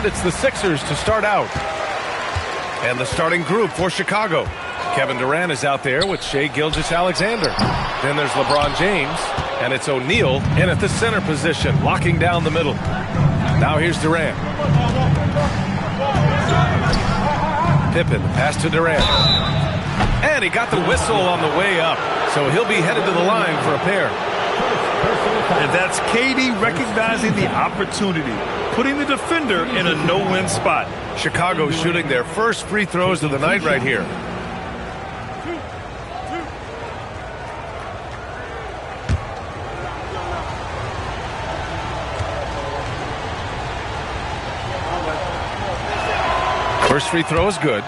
And it's the Sixers to start out. And the starting group for Chicago. Kevin Durant is out there with Shai Gilgeous-Alexander. Then there's LeBron James. And it's O'Neal in at the center position, locking down the middle. Now here's Durant. Pippen, pass to Durant. And he got the whistle on the way up. So he'll be headed to the line for a pair. And that's KD recognizing the opportunity, putting the defender in a no-win spot. Chicago shooting their first free throws of the night right here. First free throw is good.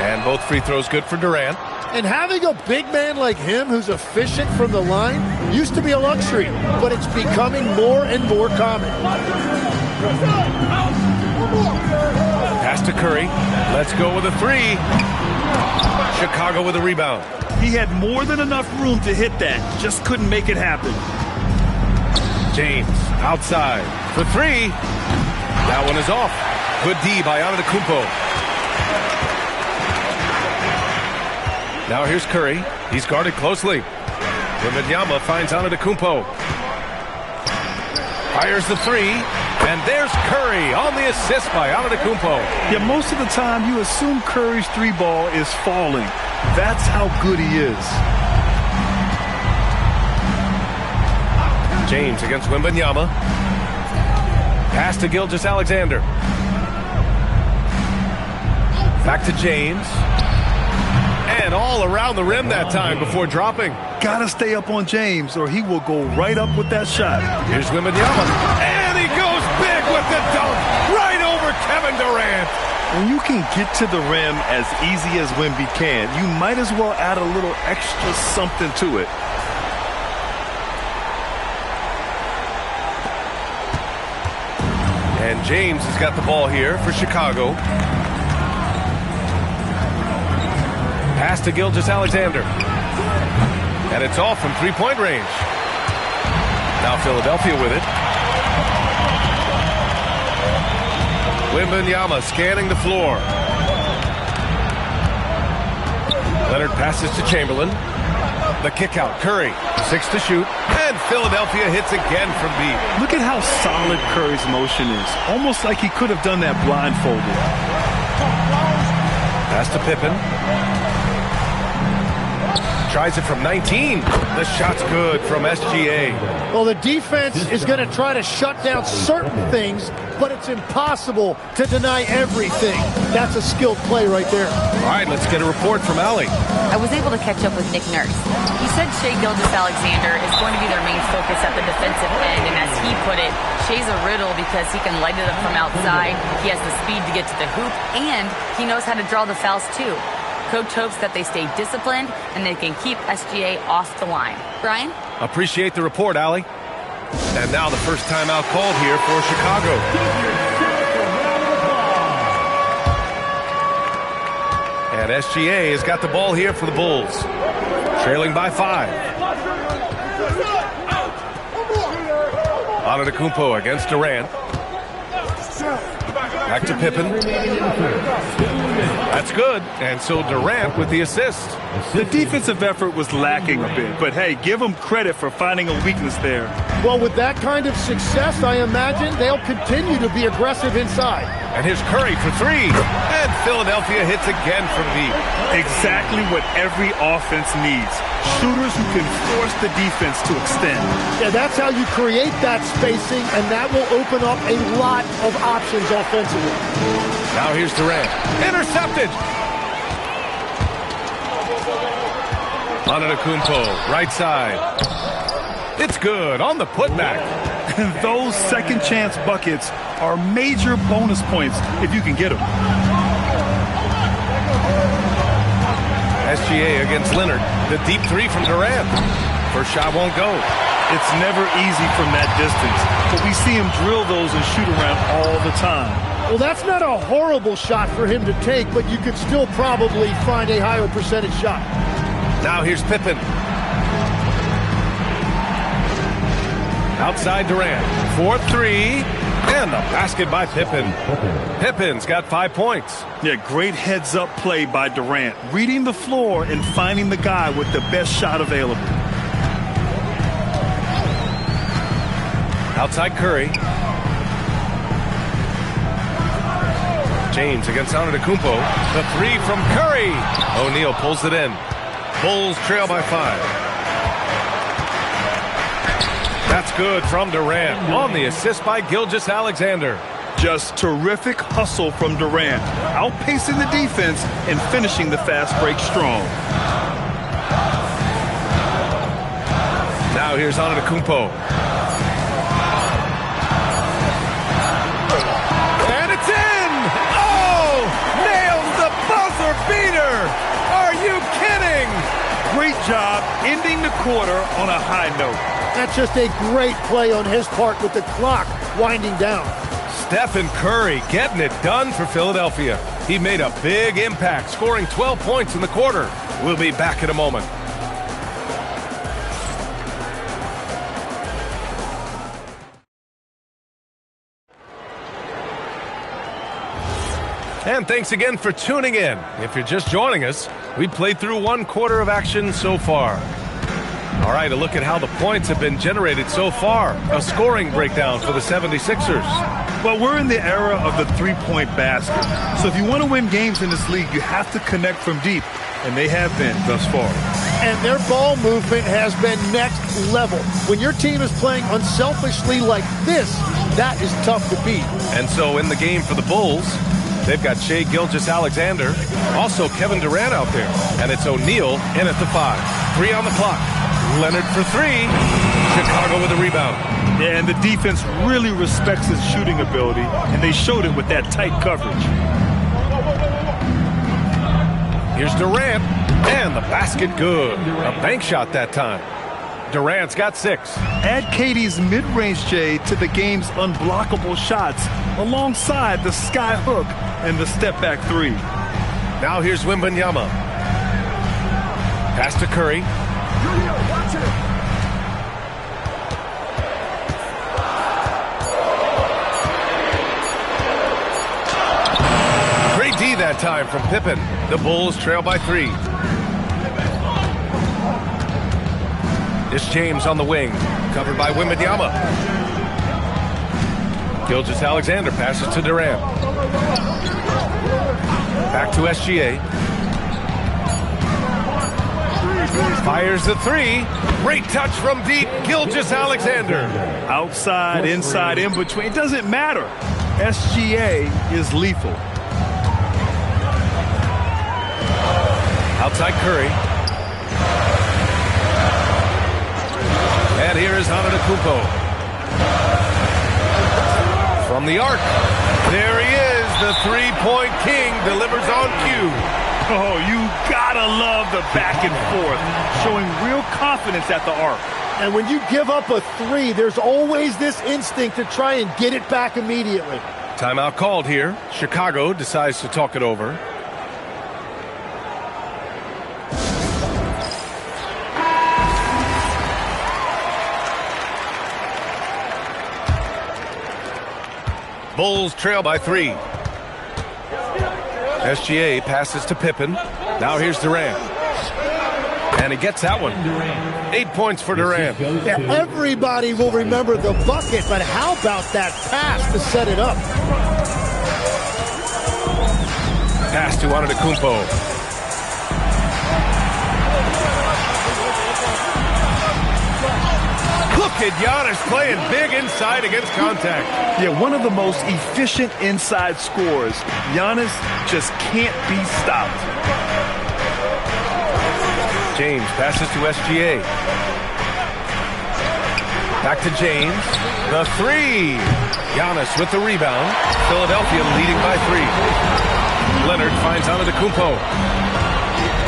And both free throws good for Durant. And having a big man like him who's efficient from the line used to be a luxury, but it's becoming more and more common. Pass to Curry. Let's go with a three. Chicago with a rebound. He had more than enough room to hit that. Just couldn't make it happen. James outside for three. That one is off. Good D by Antetokounmpo. Now here's Curry. He's guarded closely. Wembanyama finds Antetokounmpo. Fires the three. And there's Curry on the assist by Antetokounmpo. Yeah, most of the time you assume Curry's three ball is falling. That's how good he is. James against Wembanyama. Pass to Gilgeous-Alexander. Back to James. And all around the rim that time before dropping. Gotta stay up on James or he will go right up with that shot. Here's Wembanyama. And he goes big with the dunk right over Kevin Durant. When you can get to the rim as easy as Wemby can, you might as well add a little extra something to it. And James has got the ball here for Chicago. Pass to Gilgeous-Alexander. And it's off from three-point range. Now Philadelphia with it. Wembanyama scanning the floor. Leonard passes to Chamberlain. The kick out. Curry. 6 to shoot. And Philadelphia hits again from deep. Look at how solid Curry's motion is. Almost like he could have done that blindfolded. Pass to Pippen. Tries it from 19. The shot's good from SGA. Well, the defense is going to try to shut down certain things, but it's impossible to deny everything. That's a skilled play right there. All right, let's get a report from Allie. I was able to catch up with Nick Nurse. He said Shai Gilgeous-Alexander is going to be their main focus at the defensive end, and as he put it, Shai's a riddle because he can light it up from outside, he has the speed to get to the hoop, and he knows how to draw the fouls too. Coach hopes that they stay disciplined and they can keep SGA off the line. Brian? Appreciate the report, Allie. And now the first timeout called here for Chicago. And SGA has got the ball here for the Bulls. Trailing by 5. Antetokounmpo against Durant. Back to Pippen. That's good. And so Durant with the assist. The defensive effort was lacking a bit, but hey, give them credit for finding a weakness there. Well, with that kind of success, I imagine they'll continue to be aggressive inside. And here's Curry for 3. And Philadelphia hits again from deep. Exactly what every offense needs. Shooters who can force the defense to extend. Yeah, that's how you create that spacing, and that will open up a lot of options offensively. Now here's Durant. Intercepted. Antetokounmpo, right side. It's good on the putback. Those second chance buckets are major bonus points if you can get them. SGA against Leonard. The deep 3 from Durant. First shot won't go. It's never easy from that distance, but we see him drill those and shoot around all the time. Well, that's not a horrible shot for him to take, but you could still probably find a higher percentage shot. Now here's Pippen. Outside Durant. 4-3. And the basket by Pippen. Pippen's got 5 points. Yeah, great heads-up play by Durant. Reading the floor and finding the guy with the best shot available. Outside Curry. James against Antetokounmpo. The three from Curry. O'Neal pulls it in. Bulls trail by 5. That's good from Durant on the assist by Gilgeous-Alexander. Just terrific hustle from Durant, outpacing the defense and finishing the fast break strong. Now here's Antetokounmpo. And it's in! Oh! Nails the buzzer beater! Are you kidding? Great job ending the quarter on a high note. That's just a great play on his part with the clock winding down. Stephen Curry getting it done for Philadelphia. He made a big impact, scoring 12 points in the quarter. We'll be back in a moment. And thanks again for tuning in. If you're just joining us, we played through 1 quarter of action so far. All right, a look at how the points have been generated so far. A scoring breakdown for the 76ers. Well, we're in the era of the three-point basket. So if you want to win games in this league, you have to connect from deep, and they have been thus far. And their ball movement has been next level. When your team is playing unselfishly like this, that is tough to beat. And so in the game for the Bulls, they've got Shai Gilgeous-Alexander, also Kevin Durant out there, and it's O'Neal in at the 5. 3 on the clock. Leonard for 3. Chicago with a rebound. Yeah, and the defense really respects his shooting ability, and they showed it with that tight coverage. Here's Durant, and the basket good. A bank shot that time. Durant's got 6. Add KD's mid-range J to the game's unblockable shots alongside the sky hook and the step-back 3. Now here's Wembanyama. Pass to Curry. Great D that time from Pippen. The Bulls trail by 3. It's James on the wing, covered by Wembanyama. Gilgeous-Alexander passes to Durant. Back to SGA. Fires the 3. Great touch from deep. Gilgeous-Alexander. Outside, inside, in between. It doesn't matter. SGA is lethal. Outside Curry. And here is Antetokounmpo. From the arc. There he is. The three-point king delivers on cue. Oh, you gotta love the back and forth, showing real confidence at the arc. And when you give up a 3, there's always this instinct to try and get it back immediately. Timeout called here. Chicago decides to talk it over. Bulls trail by 3. SGA passes to Pippen. Now here's Durant. And he gets that one. 8 points for Durant. Yeah, everybody will remember the bucket, but how about that pass to set it up? Pass to Antetokounmpo. Look at Giannis playing big inside against contact. Yeah, one of the most efficient inside scorers. Giannis just can't be stopped. James passes to SGA. Back to James. The 3. Giannis with the rebound. Philadelphia leading by 3. Leonard finds Antetokounmpo.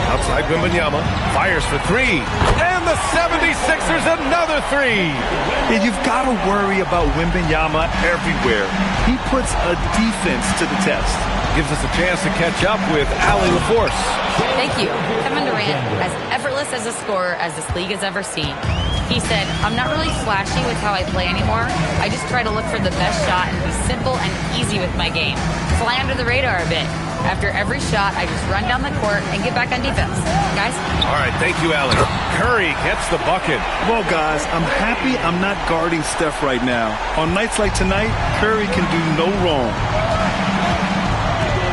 Outside Wembanyama, fires for three. And the 76ers another three. And you've got to worry about Wembanyama everywhere. He puts a defense to the test. Gives us a chance to catch up with Allie LaForce. Thank you. Kevin Durant, as effortless as a scorer as this league has ever seen. He said, I'm not really flashy with how I play anymore. I just try to look for the best shot and be simple and easy with my game. Fly under the radar a bit. After every shot, I just run down the court and get back on defense. Guys? All right, thank you, Allie. Curry gets the bucket. Well, guys, I'm happy I'm not guarding Steph right now. On nights like tonight, Curry can do no wrong.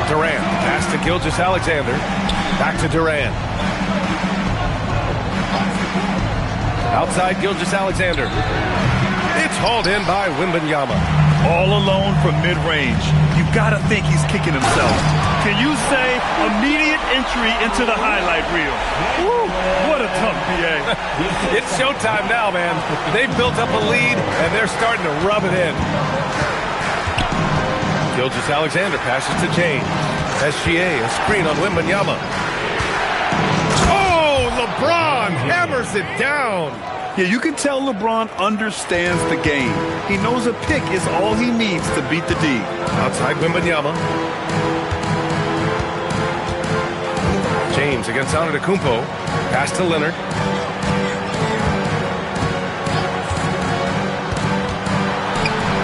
Durant, pass to Gilgeous-Alexander. Back to Durant. Outside Gilgeous-Alexander. It's hauled in by Wembanyama. All alone from mid-range. You've got to think he's kicking himself. Can you say immediate entry into the highlight reel? Woo, what a tough PA. It's showtime now, man. They've built up a lead, and they're starting to rub it in. Gilgeous-Alexander passes to James. SGA, a screen on Wembanyama. Oh, LeBron hammers it down. Yeah, you can tell LeBron understands the game. He knows a pick is all he needs to beat the D. Outside Wembanyama. James against Antetokounmpo. Pass to Leonard.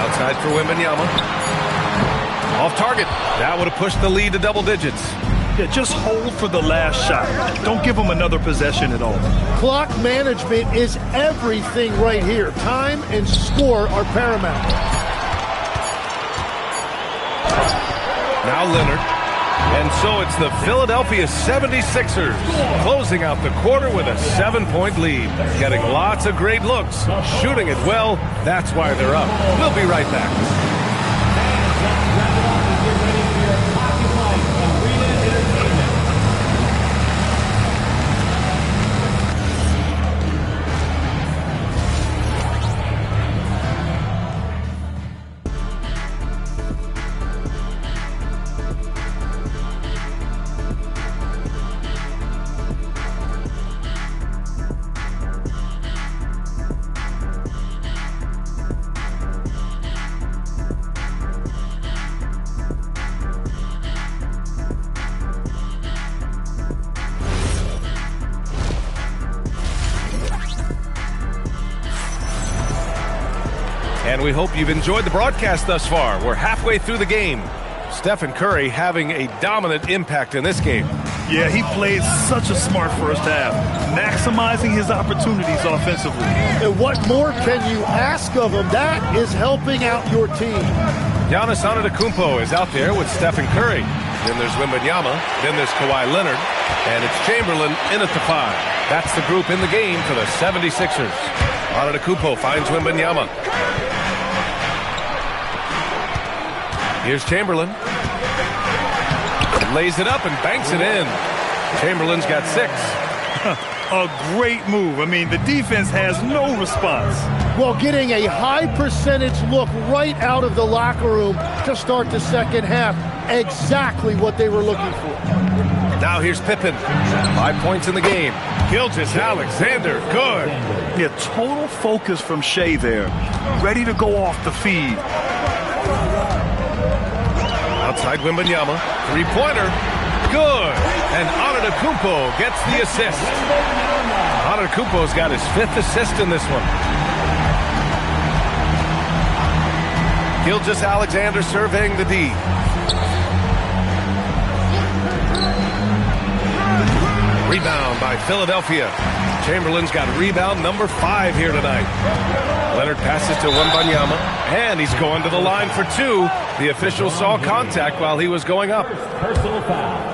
Outside for Wembanyama. Off target. That would have pushed the lead to double digits. Yeah, just hold for the last shot. Don't give him another possession at all. Clock management is everything right here. Time and score are paramount. Now Leonard. And so it's the Philadelphia 76ers closing out the quarter with a 7-point lead. Getting lots of great looks. Shooting it well. That's why they're up. We'll be right back. And we hope you've enjoyed the broadcast thus far. We're halfway through the game. Stephen Curry having a dominant impact in this game. Yeah, he played such a smart first half, maximizing his opportunities offensively. And what more can you ask of him? That is helping out your team. Giannis Antetokounmpo is out there with Stephen Curry. Then there's Wembanyama. Then there's Kawhi Leonard. And it's Chamberlain in at the 5. That's the group in the game for the 76ers. Antetokounmpo finds Wembanyama. Here's Chamberlain. Lays it up and banks it in. Chamberlain's got 6. A great move. I mean, the defense has no response. Well, getting a high percentage look right out of the locker room to start the second half. Exactly what they were looking for. Now here's Pippen. 5 points in the game. Gilgeous-Alexander, good. Yeah, total focus from Shea there. Ready to go off the feed. Outside Wembanyama, 3-pointer, good. And Antetokounmpo gets the assist. Antetokounmpo's got his 5th assist in this one. Gilgeous-Alexander surveying the D. Rebound by Philadelphia. Chamberlain's got rebound number 5 here tonight. Leonard passes to Wembanyama, and he's going to the line for 2. The official saw contact while he was going up.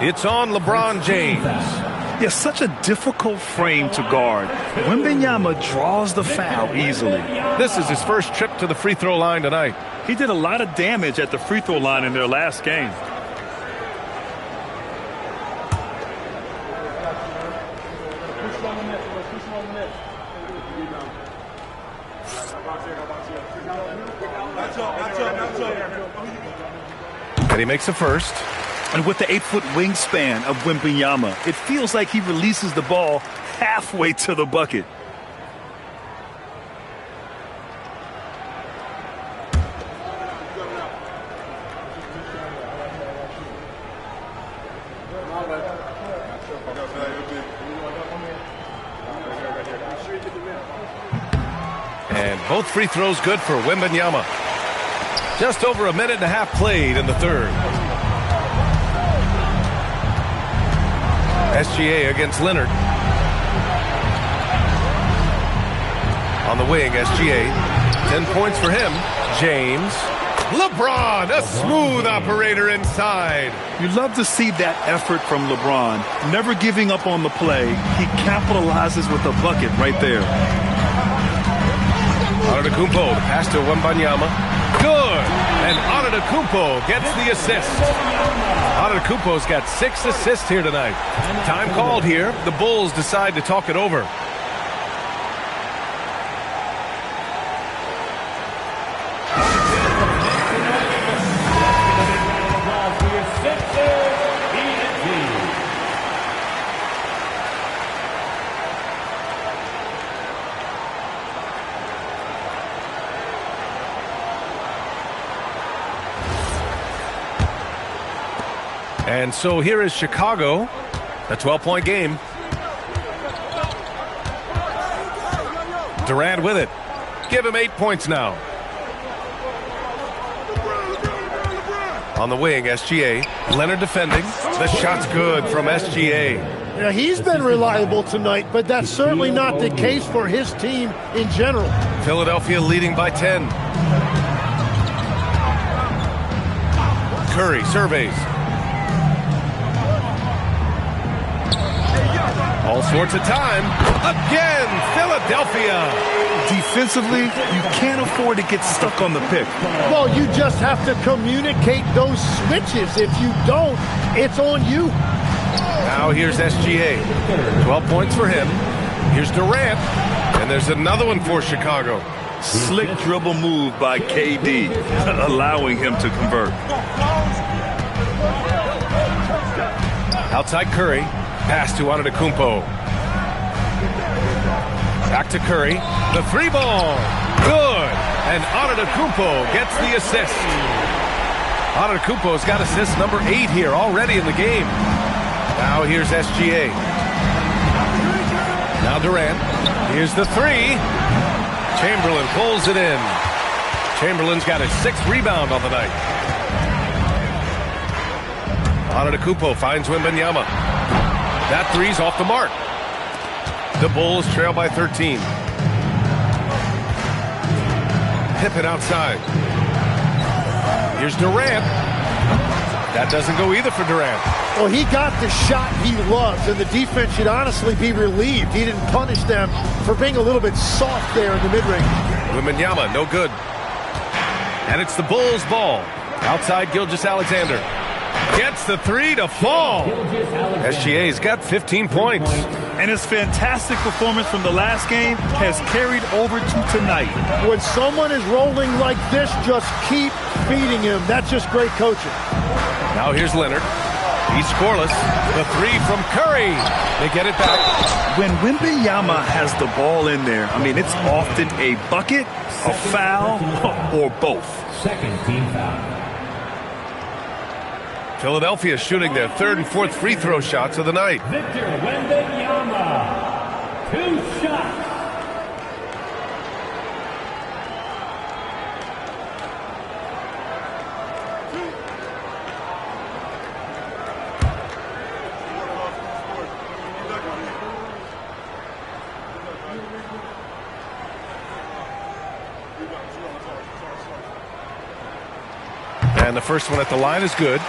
It's on LeBron James. Yeah, such a difficult frame to guard. Wembanyama draws the foul easily. This is his first trip to the free throw line tonight. He did a lot of damage at the free throw line in their last game. And he makes a first. And with the 8-foot wingspan of Wembanyama, it feels like he releases the ball halfway to the bucket. And both free throws good for Wembanyama. Just over a minute and a half played in the third. SGA against Leonard. On the wing, SGA. 10 points for him. James. LeBron, a smooth operator inside. You love to see that effort from LeBron. Never giving up on the play. He capitalizes with a bucket right there. Antetokounmpo, the pass to Wembanyama. Good. And Antetokounmpo gets the assist. Antetokounmpo's got 6 assists here tonight. Time called here. The Bulls decide to talk it over. And so here is Chicago, a 12-point game. Durant with it. Give him 8 points now. On the wing, SGA. Leonard defending. The shot's good from SGA. Yeah, he's been reliable tonight, but that's certainly not the case for his team in general. Philadelphia leading by 10. Curry surveys. All sorts of time. Again, Philadelphia. Defensively, you can't afford to get stuck on the pick. Well, you just have to communicate those switches. If you don't, it's on you. Now here's SGA. 12 points for him. Here's Durant. And there's another one for Chicago. Slick dribble move by KD, allowing him to convert. Outside Curry. Pass to Antetokounmpo. Back to Curry. The 3-ball. Good. And Antetokounmpo gets the assist. Antetokounmpo's got assist number 8 here already in the game. Now here's SGA. Now Durant. Here's the 3. Chamberlain pulls it in. Chamberlain's got his 6th rebound on the night. Antetokounmpo finds Wembanyama. That 3's off the mark. The Bulls trail by 13. Pippen outside. Here's Durant. That doesn't go either for Durant. Well, he got the shot he loves, and the defense should honestly be relieved. He didn't punish them for being a little bit soft there in the mid-range. Wembanyama, no good. And it's the Bulls' ball. Outside Gilgeous-Alexander. Gets the 3 to fall. SGA's got 15 points. And his fantastic performance from the last game has carried over to tonight. When someone is rolling like this, just keep feeding him. That's just great coaching. Now here's Leonard. He's scoreless. The 3 from Curry. They get it back. When Wembanyama has the ball in there, I mean, it's often a bucket, a foul, or both. Second team foul. Philadelphia shooting their 3rd and 4th free throw shots of the night. Victor Wembanyama, 2 shots. And the first one at the line is good.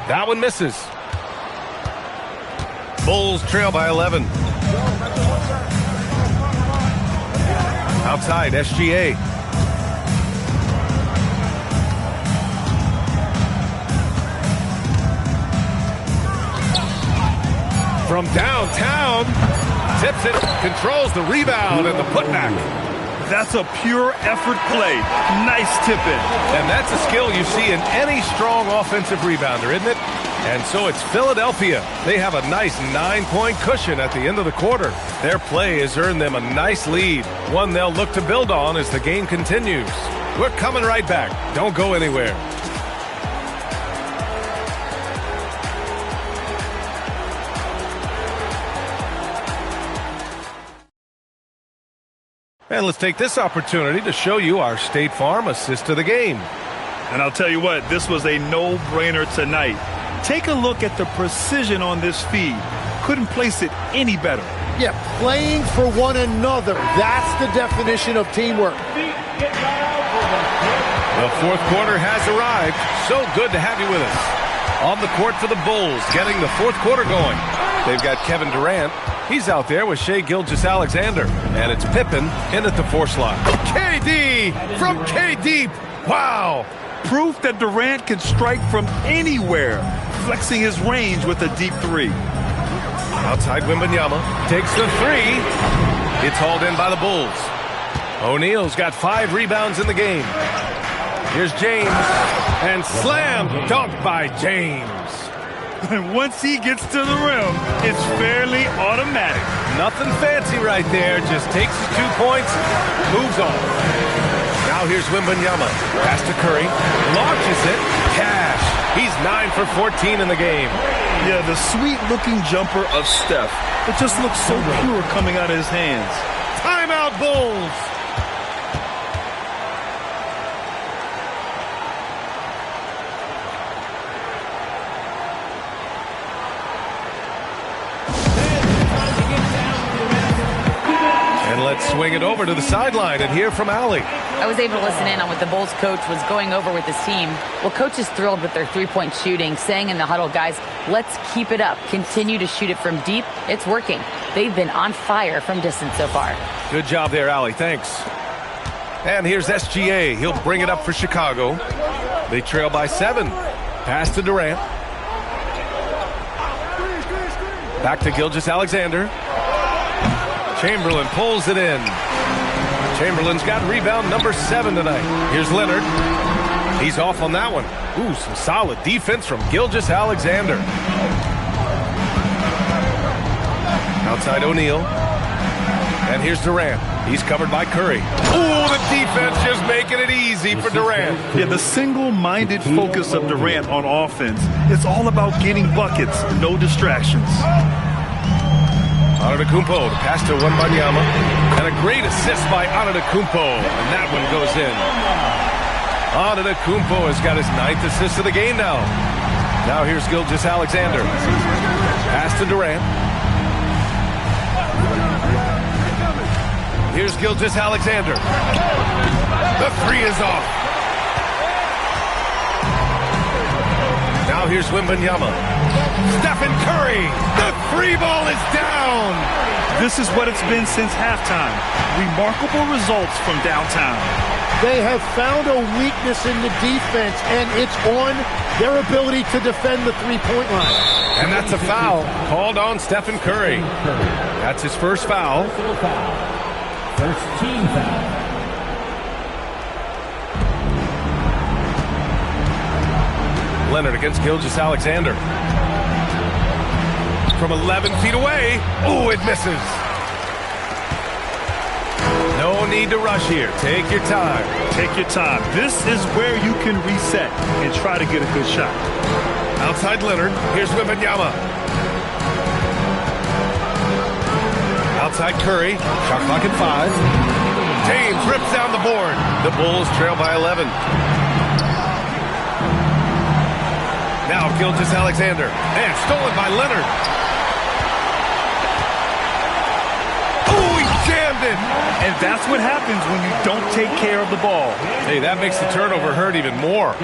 That one misses. Bulls trail by 11. Outside, SGA. From downtown, tips it, controls the rebound and the putback. That's a pure effort play. Nice tip-in. And that's a skill you see in any strong offensive rebounder, isn't it? And so it's Philadelphia. They have a nice 9-point cushion at the end of the quarter. Their play has earned them a nice lead, one they'll look to build on as the game continues. We're coming right back. Don't go anywhere. And let's take this opportunity to show you our State Farm assist to the game. And I'll tell you what, this was a no-brainer tonight. Take a look at the precision on this feed. Couldn't place it any better. Yeah, playing for one another. That's the definition of teamwork. The fourth quarter has arrived. So good to have you with us. On the court for the Bulls, getting the fourth quarter going. They've got Kevin Durant. He's out there with Shai Gilgeous-Alexander. And it's Pippen in at the 4 slot. KD from K-Deep. Wow. Proof that Durant can strike from anywhere, flexing his range with a deep 3. Outside, Wembanyama takes the 3. It's hauled in by the Bulls. O'Neal's got 5 rebounds in the game. Here's James. And slam dunked by James. And once he gets to the rim, it's fairly automatic. Nothing fancy right there. Just takes his 2 points, moves on. Now here's Wembanyama. Pass to Curry. Launches it. Cash. He's 9 for 14 in the game. Yeah, the sweet-looking jumper of Steph. It just looks so pure coming out of his hands. Timeout, Bulls. Let's swing it over to the sideline and hear from Allie. I was able to listen in on what the Bulls coach was going over with his team. Well, coach is thrilled with their 3-point shooting, saying in the huddle, guys, let's keep it up. Continue to shoot it from deep. It's working. They've been on fire from distance so far. Good job there, Allie. Thanks. And here's SGA. He'll bring it up for Chicago. They trail by 7. Pass to Durant. Back to Gilgeous-Alexander. Chamberlain pulls it in. Chamberlain's got rebound number 7 tonight. Here's Leonard. He's off on that one. Ooh, some solid defense from Gilgeous-Alexander. Outside O'Neal. And here's Durant. He's covered by Curry. Ooh, the defense just making it easy for Durant. Yeah, the single-minded focus of Durant on offense. It's all about getting buckets, no distractions. Antetokounmpo to pass to Wembanyama. And a great assist by Antetokounmpo. And that one goes in. Antetokounmpo has got his 9th assist of the game now. Now here's Gilgeous-Alexander. Pass to Durant. Here's Gilgeous-Alexander. The 3 is off. Now here's Wembanyama. Stephen Curry. The 3 ball is down. This is what it's been since halftime. Remarkable results from downtown. They have found a weakness in the defense, and it's on their ability to defend the 3-point line. And that's a foul called on Stephen Curry. That's his first foul. First team foul. Leonard against Gilgeous-Alexander. From 11 feet away. Oh, it misses. No need to rush here. Take your time. Take your time. This is where you can reset and try to get a good shot. Outside Leonard. Here's Wembanyama. Outside Curry. Shot clock at 5. James rips down the board. The Bulls trail by 11. Now Gilgeous-Alexander. And stolen by Leonard. Oh, he jammed it. And that's what happens when you don't take care of the ball. Hey, that makes the turnover hurt even more.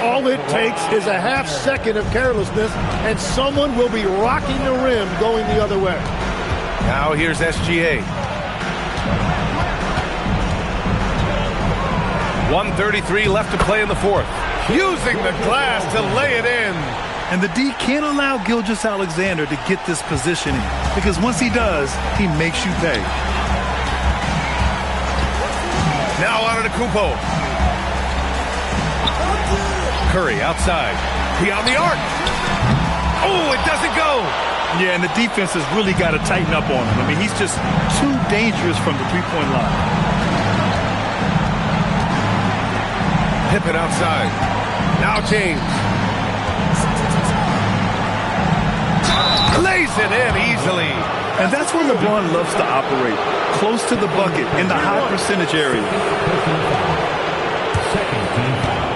All it takes is a half second of carelessness, and someone will be rocking the rim going the other way. Now here's SGA. 1:33 left to play in the fourth. Using the glass to lay it in. And the D can't allow Gilgeous-Alexander to get this positioning, because once he does, he makes you pay. Now on to Kumpo. Curry outside. Beyond the arc. Oh, it doesn't go. Yeah, and the defense has really got to tighten up on him. I mean, he's just too dangerous from the three-point line. Pippen outside. Now James. Lays it in easily. And that's where LeBron loves to operate. Close to the bucket in the high percentage area. Second team foul.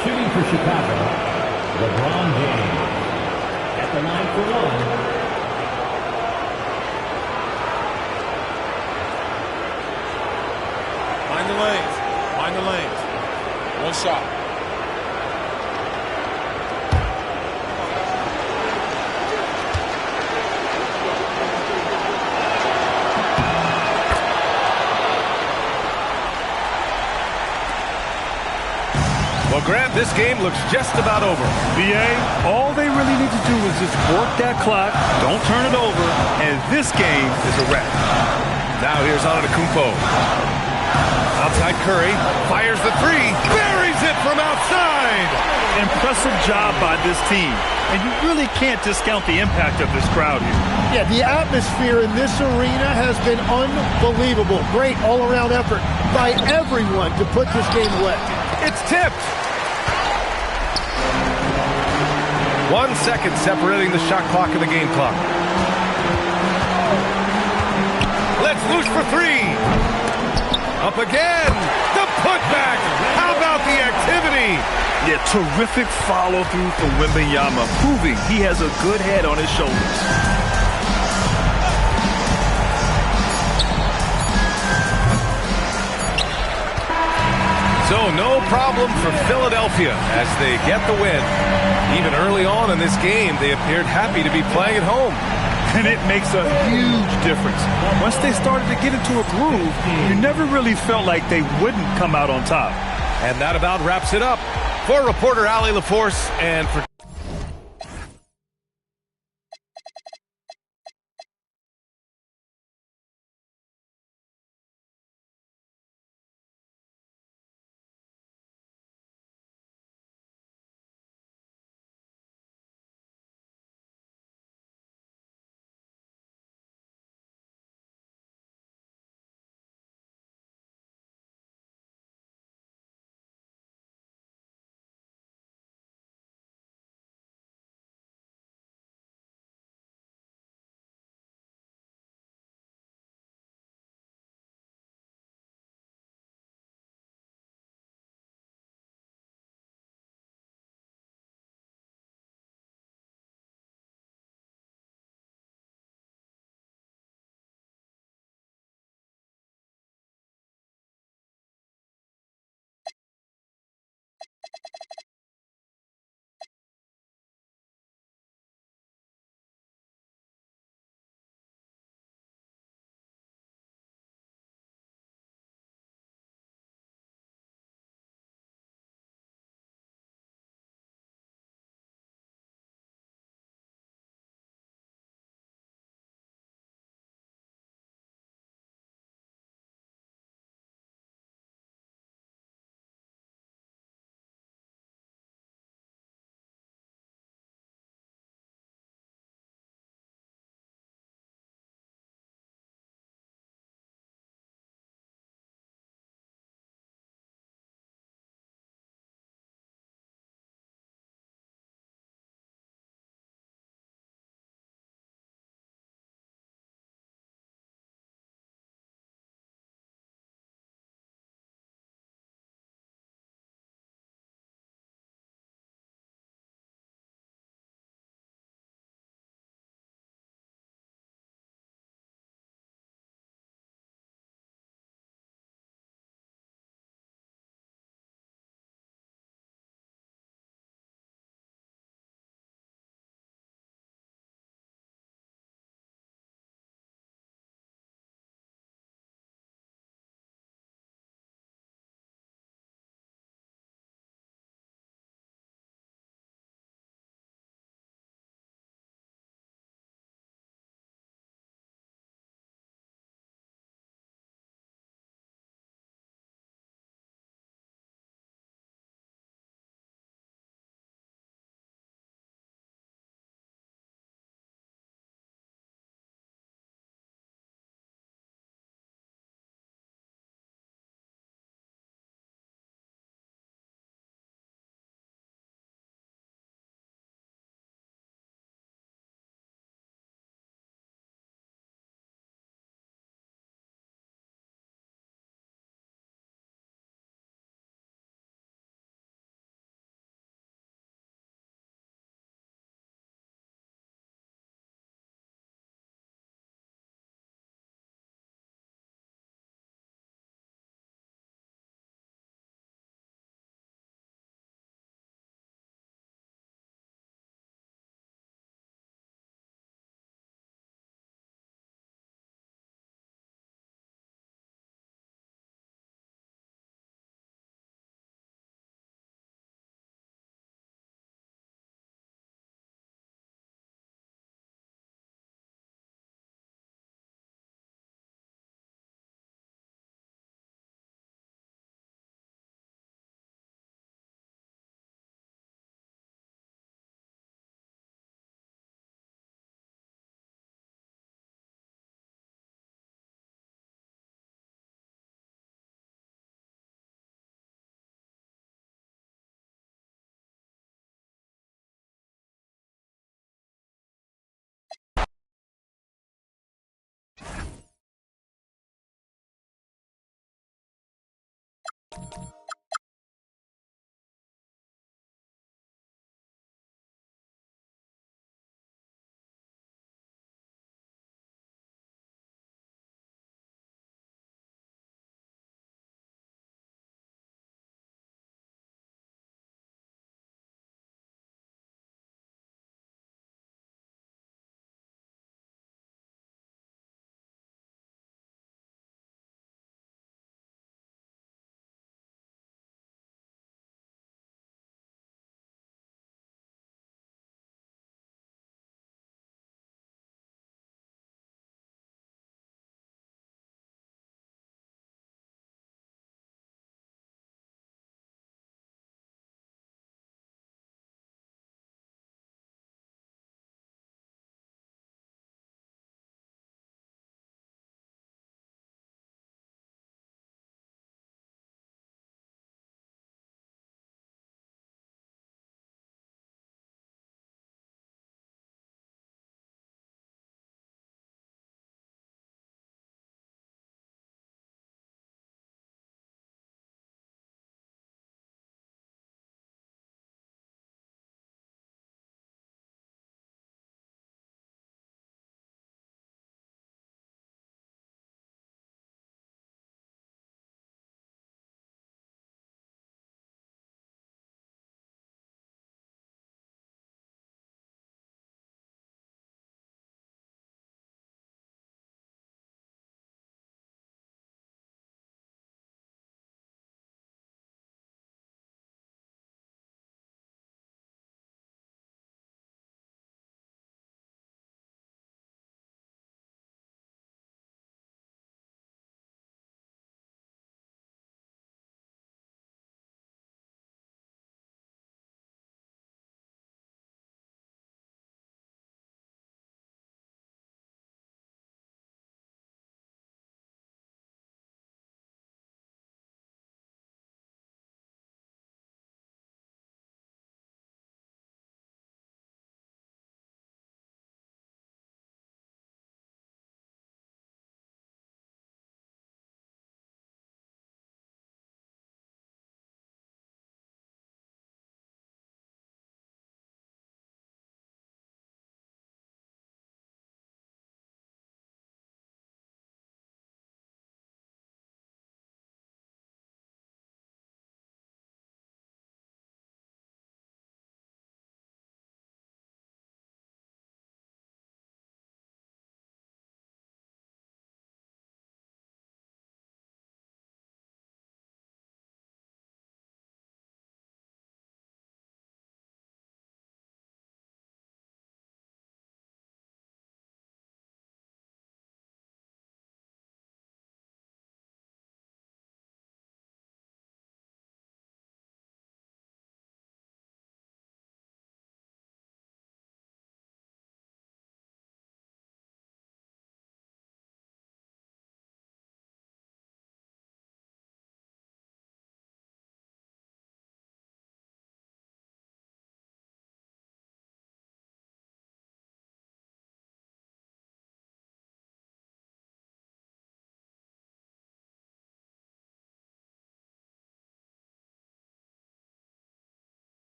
Shooting for Chicago, LeBron James. At the line for one. Find the lanes. Find the lanes. One shot. Well, Grant, this game looks just about over. BA, all they really need to do is just work that clock, don't turn it over, and this game is a wrap. Now here's Antetokounmpo. Outside Curry, fires the three, buries it from outside. Impressive job by this team, and you really can't discount the impact of this crowd here. Yeah, the atmosphere in this arena has been unbelievable. Great all-around effort by everyone to put this game away. It's tipped. 1 second separating the shot clock and the game clock. Let's loose for three. Up again. The putback. How about the activity? Yeah, terrific follow-through from Wembanyama, proving he has a good head on his shoulders. So no problem for Philadelphia as they get the win. Even early on in this game, they appeared happy to be playing at home. And it makes a huge difference. Once they started to get into a groove, you never really felt like they wouldn't come out on top. And that about wraps it up. For reporter Allie LaForce and for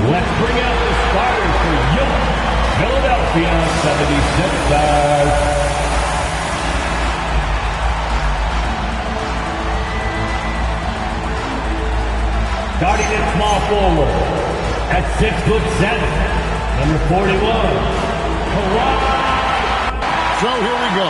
Let's bring out the starters for your Philadelphia 76ers. Starting at small forward, at 6'7", number 41, Kawhi. So here we go.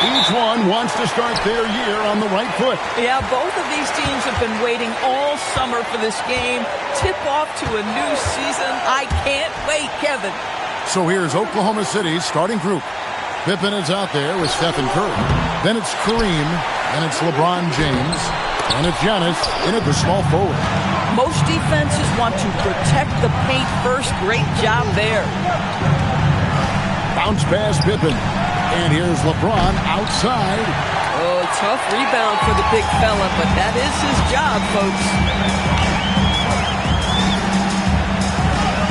Each one wants to start their year on the right foot. Yeah, both of these teams have been waiting all summer for this game. Tip off to a new season. I can't wait, Kevin. So here's Oklahoma City's starting group. Pippen is out there with Stephen Curry. Then it's Kareem. Then it's LeBron James. And it's Giannis in at the small forward. Most defenses want to protect the paint first. Great job there. Bounce pass Pippen. And here's LeBron outside. Oh, tough rebound for the big fella, but that is his job, folks.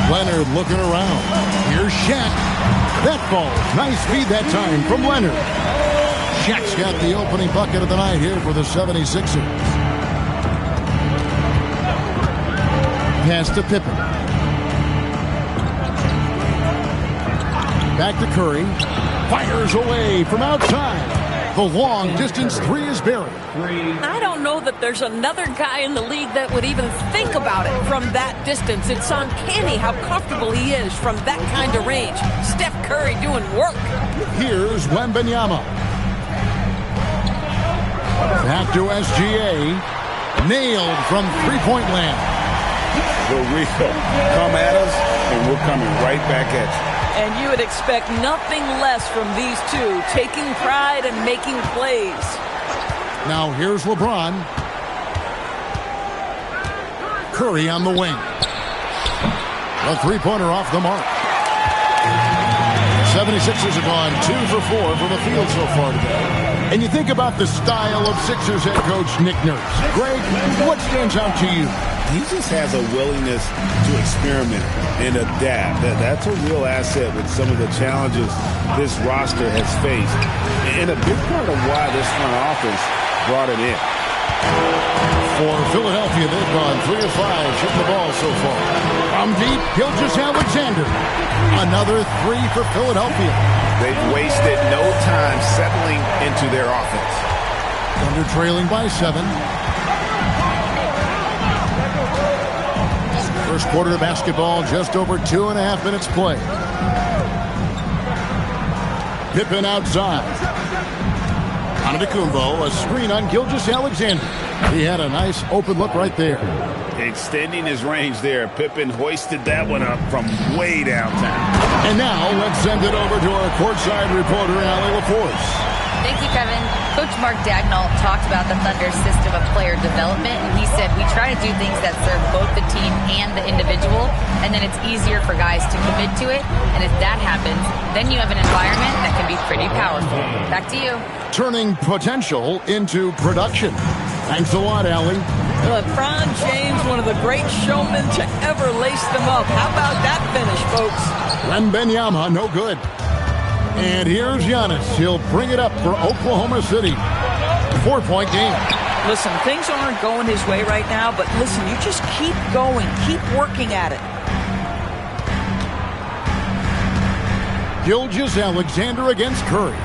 Leonard looking around. Here's Shaq. That ball. Nice feed that time from Leonard. Shaq's got the opening bucket of the night here for the 76ers. Pass to Pippen. Back to Curry. Fires away from outside. The long-distance three is buried. I don't know that there's another guy in the league that would even think about it from that distance. It's uncanny how comfortable he is from that kind of range. Steph Curry doing work. Here's Wembanyama. Back to SGA. Nailed from three-point land. Will Rico come at us, and we're coming right back at you. And you would expect nothing less from these two, taking pride and making plays. Now here's LeBron. Curry on the wing. A three-pointer off the mark. 76ers have gone 2 for 4 from the field so far today. And you think about the style of Sixers head coach Nick Nurse. Greg, what stands out to you? He just has a willingness to experiment and adapt. That's a real asset with some of the challenges this roster has faced. And a big part of why this front office brought it in. For Philadelphia, they've gone 3 of 5 shooting the ball so far. From deep, Gilgeous-Alexander. Another 3 for Philadelphia. They've wasted no time settling into their offense. Thunder trailing by 7. First quarter of basketball, just over 2.5 minutes play. Pippen outside. Antetokounmpo, a screen on Gilgeous-Alexander. He had a nice open look right there. Extending his range there. Pippen hoisted that one up from way downtown. And now let's send it over to our courtside reporter, Allie LaForce. Thank you, Kevin. Coach Mark Daigneault talked about the Thunder's system of player development, and he said, we try to do things that serve both the team and the individual, and then it's easier for guys to commit to it, and if that happens, then you have an environment that can be pretty powerful. Back to you. Turning potential into production. Thanks a lot, Allie. LeBron James, one of the great showmen to ever lace them up. How about that finish, folks? Wembanyama, no good. And here's Giannis. He'll bring it up for Oklahoma City. 4-point game. Listen, things aren't going his way right now, but listen, you just keep going. Keep working at it. Gilgeous-Alexander against Curry.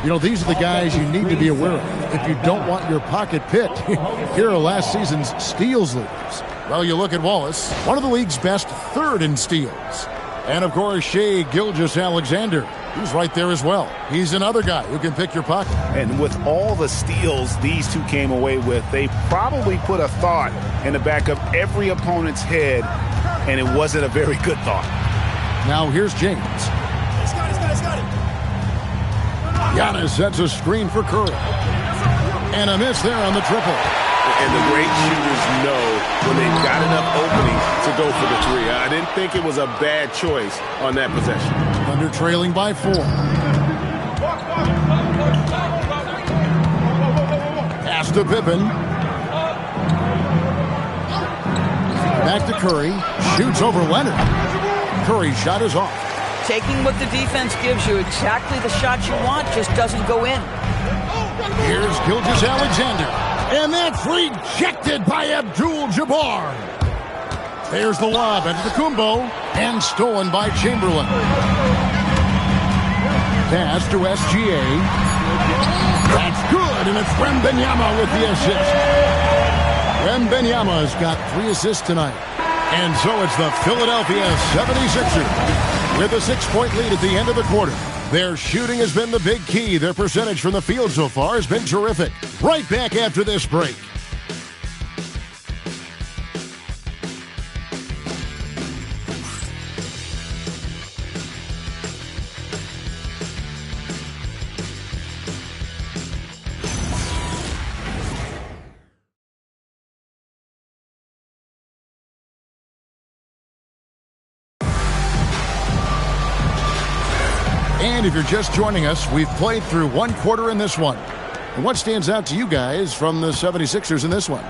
You know, these are the guys you need to be aware of if you don't want your pocket picked. Here are last season's steals leaders. Well, you look at Wallace, one of the league's best, 3rd in steals. And, of course, Shai Gilgeous-Alexander, who's right there as well. He's another guy who can pick your pocket. And with all the steals these two came away with, they probably put a thought in the back of every opponent's head, and it wasn't a very good thought. Now here's James. Giannis sets a screen for Curry. And a miss there on the triple. And the great shooters know when they've got enough opening to go for the 3. I didn't think it was a bad choice on that possession. Thunder trailing by 4. Pass to Pippen. Back to Curry. Shoots over Leonard. Curry's shot is off. Taking what the defense gives you, exactly the shot you want, just doesn't go in. Here's Gilgeous-Alexander. And that's rejected by Abdul-Jabbar. There's the lob at Antetokounmpo and stolen by Chamberlain. Pass to SGA. That's good, and it's Wembanyama with the assist. Wembanyama's got 3 assists tonight. And so it's the Philadelphia 76ers with a 6-point lead at the end of the quarter. Their shooting has been the big key. Their percentage from the field so far has been terrific. Right back after this break. And if you're just joining us, we've played through one quarter in this one. And what stands out to you guys from the 76ers in this one?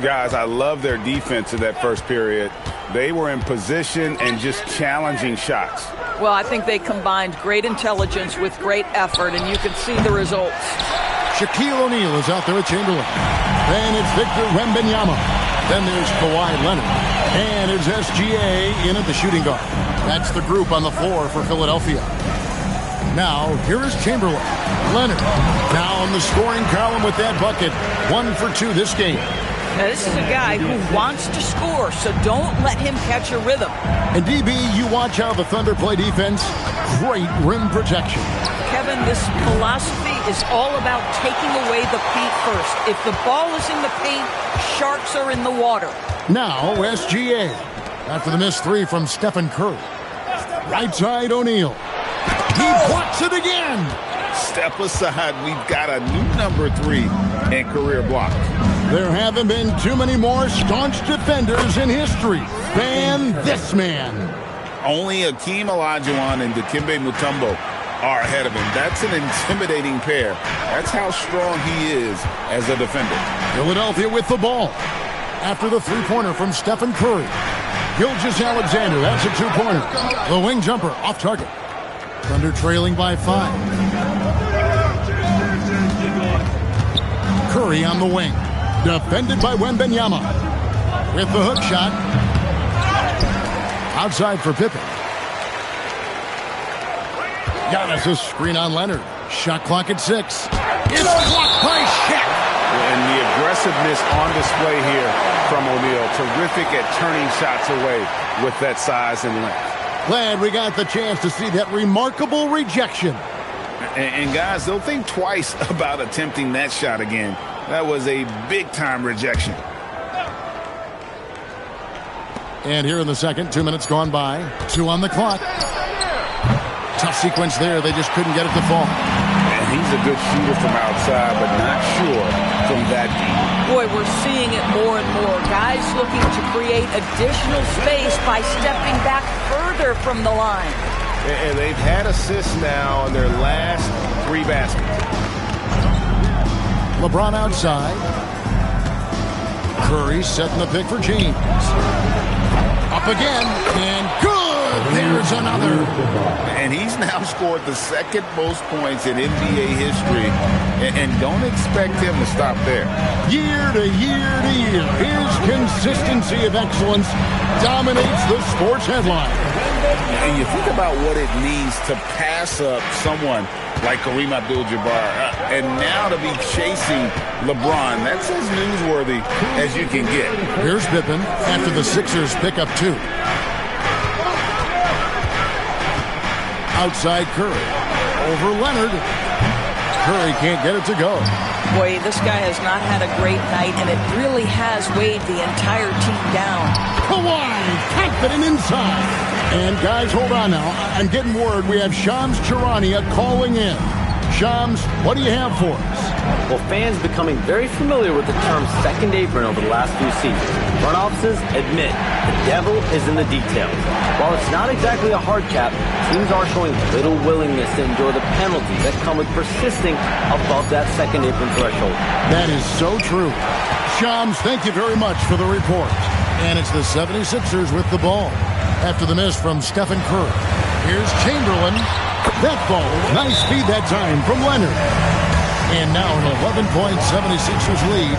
Guys, I love their defense in that first period. They were in position and just challenging shots. Well, I think they combined great intelligence with great effort, and you can see the results. Shaquille O'Neal is out there with Chamberlain. Then it's Victor Wembanyama. Then there's Kawhi Leonard. And it's SGA in at the shooting guard. That's the group on the floor for Philadelphia. Now, here is Chamberlain. Leonard now in the scoring column with that bucket. 1 for 2 this game. Now, this is a guy who wants to score, so don't let him catch a rhythm. And DB, you watch how the Thunder play defense. Great rim protection. Kevin, this philosophy is all about taking away the paint first. If the ball is in the paint, sharks are in the water. Now, SGA. After the missed 3 from Stephen Curry. Right side, O'Neal. He blocks it again. Step aside. We've got a new number 3 in career block. There haven't been too many more staunch defenders in history than this man. Only Akeem Olajuwon and Dikembe Mutombo are ahead of him. That's an intimidating pair. That's how strong he is as a defender. Philadelphia with the ball. After the three-pointer from Stephen Curry. Gilgeous-Alexander, that's a two-pointer. The wing jumper off target. Thunder trailing by 5. Curry on the wing. Defended by Wembanyama. With the hook shot. Outside for Pippen. Giannis' screen on Leonard. Shot clock at 6. It's blocked by Shaq. And the aggressiveness on display here from O'Neal. Terrific at turning shots away with that size and length. Glad we got the chance to see that remarkable rejection. And guys, they'll think twice about attempting that shot again. That was a big-time rejection. And here in the second, 2 minutes gone by. 2 on the clock. Tough sequence there. They just couldn't get it to fall. And he's a good shooter from outside, but not sure from that deep. Boy, we're seeing it more and more. Guys looking to create additional space by stepping back further from the line. And they've had assists now on their last 3 baskets. LeBron outside. Curry setting the pick for James. Up again, and good! There's another. And he's now scored the second most points in NBA history. And don't expect him to stop there. Year to year to year, his consistency of excellence dominates the sports headline. And you think about what it means to pass up someone like Kareem Abdul-Jabbar, and now to be chasing LeBron. That's as newsworthy as you can get. Here's Pippen after the Sixers pick up 2. Outside Curry. Over Leonard. Curry can't get it to go. Boy, this guy has not had a great night, and it really has weighed the entire team down. Kawhi, confident inside. And guys, hold on now. I'm getting word we have Shams Charania calling in. Shams, what do you have for us? Well, fans becoming very familiar with the term second apron over the last few seasons. Front offices admit the devil is in the details. While it's not exactly a hard cap, teams are showing little willingness to endure the penalties that come with persisting above that second apron threshold. That is so true. Shams, thank you very much for the report. And it's the 76ers with the ball. After the miss from Stephen Curry. Here's Chamberlain. That ball, nice feed that time from Leonard. And now an 11-point 76ers lead.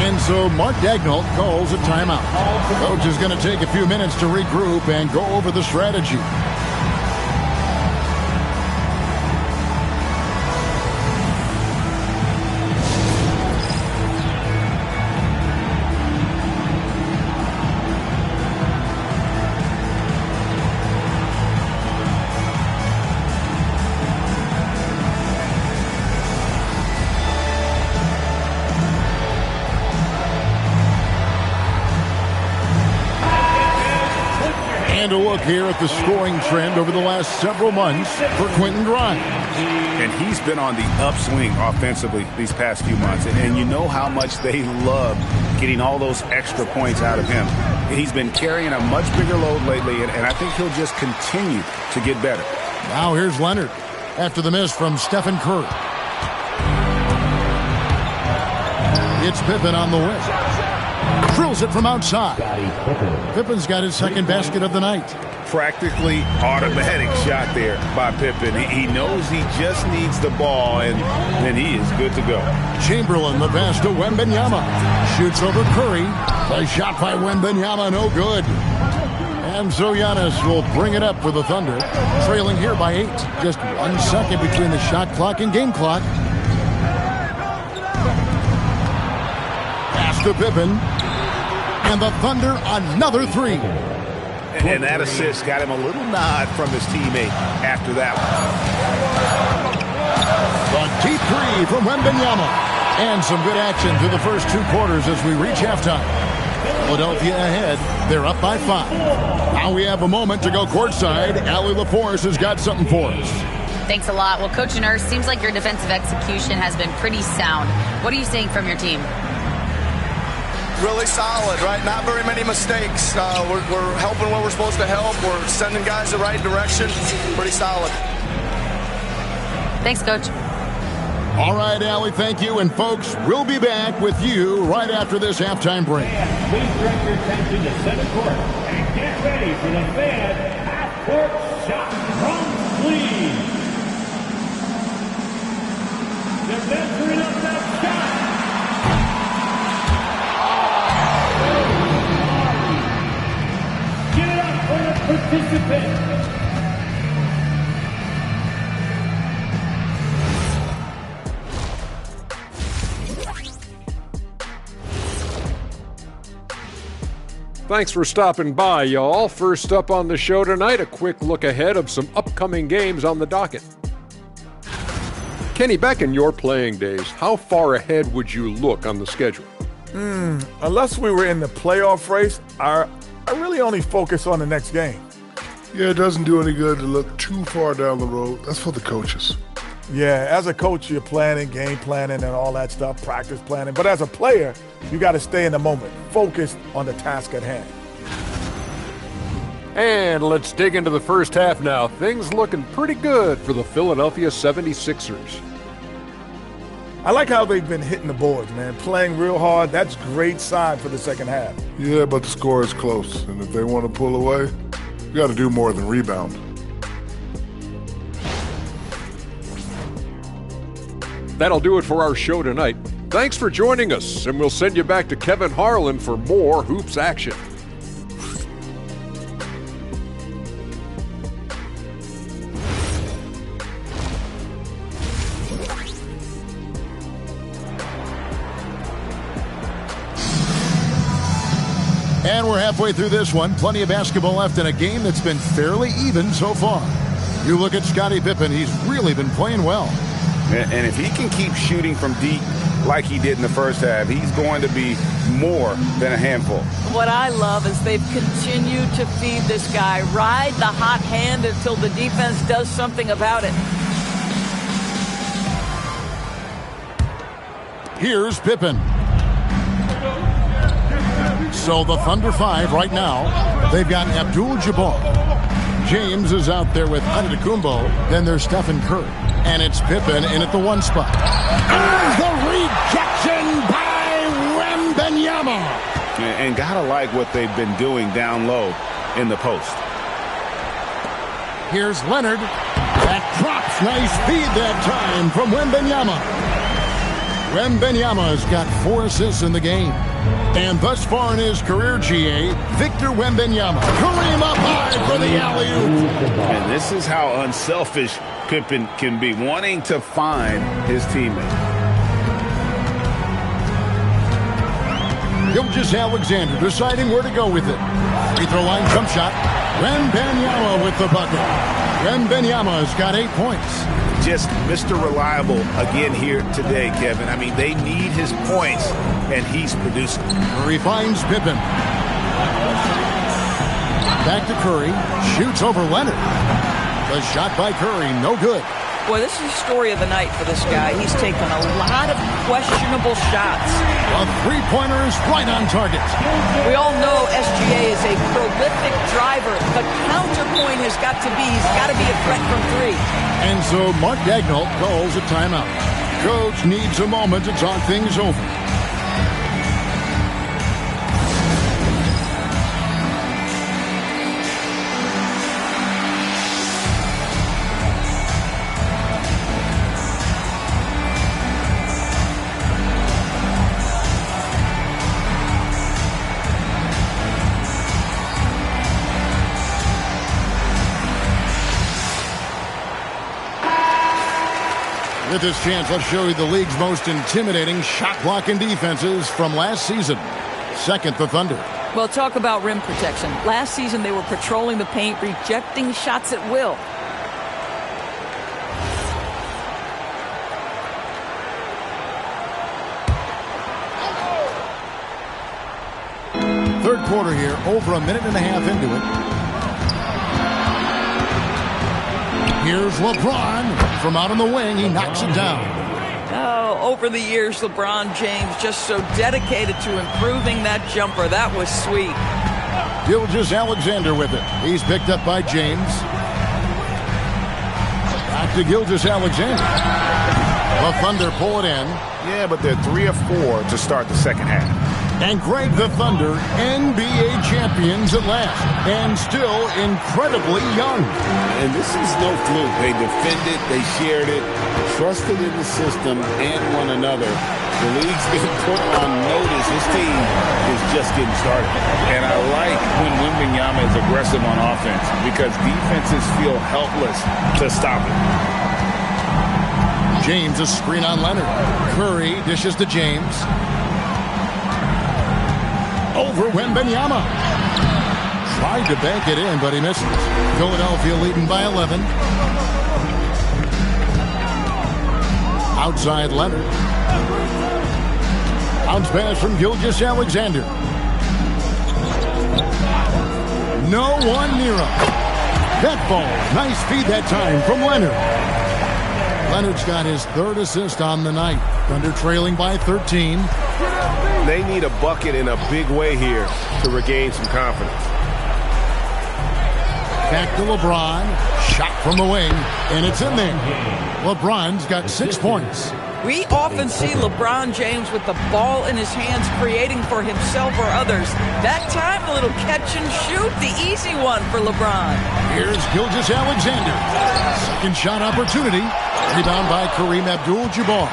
And so Mark Daigneault calls a timeout. Coach is going to take a few minutes to regroup and go over the strategy. And a look here at the scoring trend over the last several months for Quentin Grimes. And he's been on the upswing offensively these past few months. And you know how much they love getting all those extra points out of him. He's been carrying a much bigger load lately, and I think he'll just continue to get better. Now here's Leonard after the miss from Stephen Curry. It's Pippen on the wing. Drills it from outside. Pippen's got his second basket of the night. Practically automatic shot there by Pippen. He knows he just needs the ball, and then he is good to go. Chamberlain, the pass to Wembanyama. Shoots over Curry. A shot by Wembanyama, no good. And so Giannis will bring it up for the Thunder, trailing here by 8. Just 1 second between the shot clock and game clock. Pass to Pippen. And the Thunder another 3. And that assist got him a little nod from his teammate after that one. The deep 3 from Wembanyama. And some good action through the first 2 quarters as we reach halftime. Philadelphia ahead. They're up by 5. Now we have a moment to go courtside. Allie LaForce has got something for us. Thanks a lot. Well, Coach Nurse, seems like your defensive execution has been pretty sound. What are you seeing from your team? Really solid, right? Not very many mistakes. We're helping where we're supposed to help. We're sending guys the right direction. Pretty solid. Thanks, Coach. All right, Allie, thank you. And, folks, we'll be back with you right after this halftime break. Please direct your attention to center court and get ready for the Fed half-court shot from Cleveland. They're venturing up that shot. Give it up for the participants. Thanks for stopping by, y'all. First up on the show tonight, a quick look ahead of some upcoming games on the docket. Kenny, back in your playing days, how far ahead would you look on the schedule? Unless we were in the playoff race, I really only focus on the next game. Yeah, it doesn't do any good to look too far down the road. That's for the coaches. Yeah, as a coach, you're planning, game planning, and all that stuff, practice planning. But as a player, you got to stay in the moment, focused on the task at hand. And let's dig into the first half now. Things looking pretty good for the Philadelphia 76ers. I like how they've been hitting the boards, man, playing real hard. That's great sign for the second half. Yeah, but the score is close. And if they want to pull away, you got to do more than rebound. That'll do it for our show tonight. Thanks for joining us, and we'll send you back to Kevin Harlan for more hoops action. And we're halfway through this one. Plenty of basketball left in a game that's been fairly even so far. You look at Scottie Pippen, he's really been playing well. And if he can keep shooting from deep like he did in the first half, he's going to be more than a handful. What I love is they've continued to feed this guy. Ride the hot hand until the defense does something about it. Here's Pippen. So the Thunder 5 right now. They've got Abdul-Jabbar. James is out there with Antetokounmpo. Then there's Stephen Curry. And it's Pippen in at the 1 spot. There's the rejection by Wembanyama. And gotta like what they've been doing down low in the post. Here's Leonard. That drops. Nice feed that time from Wembanyama. Wembanyama's got 4 assists in the game. And thus far in his career, GA, Victor Wembanyama. Kareem up high for the alley-oop. And this is how unselfish Pippen can be, wanting to find his teammate. Gilgeous-Alexander deciding where to go with it. Free throw line jump shot. Wembanyama with the bucket. Wembanyama's got 8 points. Just Mr. Reliable again here today, Kevin. I mean, they need his points, and he's producing. Curry finds Pippen. Back to Curry. Shoots over Leonard. The shot by Curry, no good. Boy, this is the story of the night for this guy. He's taken a lot of questionable shots. A three-pointer is right on target. We all know SGA is a prolific driver. The counterpoint has got to be, he's got to be a threat from three. And so Mark Daigneault calls a timeout. Coach needs a moment to talk things over. With this chance, let's show you the league's most intimidating shot-blocking defenses from last season. Second, the Thunder. Well, talk about rim protection. Last season, they were patrolling the paint, rejecting shots at will. Third quarter here, over a minute and a half into it. Here's LeBron. From out on the wing, he knocks it down. Oh, over the years, LeBron James just so dedicated to improving that jumper. That was sweet. Gilgeous-Alexander with it. He's picked up by James. Back to Gilgeous-Alexander. The Thunder pull it in. Yeah, but they're 3 of 4 to start the second half. And Greg, the Thunder, NBA champions at last, and still incredibly young. And this is no fluke. They defended, they shared it, trusted in the system and one another. The league's been put on notice. This team is just getting started. And I like when Wembanyama is aggressive on offense because defenses feel helpless to stop it. James, a screen on Leonard. Curry dishes to James. Over Wembanyama. Tried to bank it in, but he misses. Philadelphia leading by 11. Outside Leonard. Bounce pass from Gilgeous-Alexander. No one near him. That ball. Nice feed that time from Leonard. Leonard's got his third assist on the night. Thunder trailing by 13. They need a bucket in a big way here to regain some confidence. Back to LeBron. Shot from the wing, and it's in there. LeBron's got 6 points. We often see LeBron James with the ball in his hands creating for himself or others. That time, a little catch and shoot, the easy one for LeBron. Here's Gilgeous-Alexander. Second shot opportunity. Rebound by Kareem Abdul-Jabbar.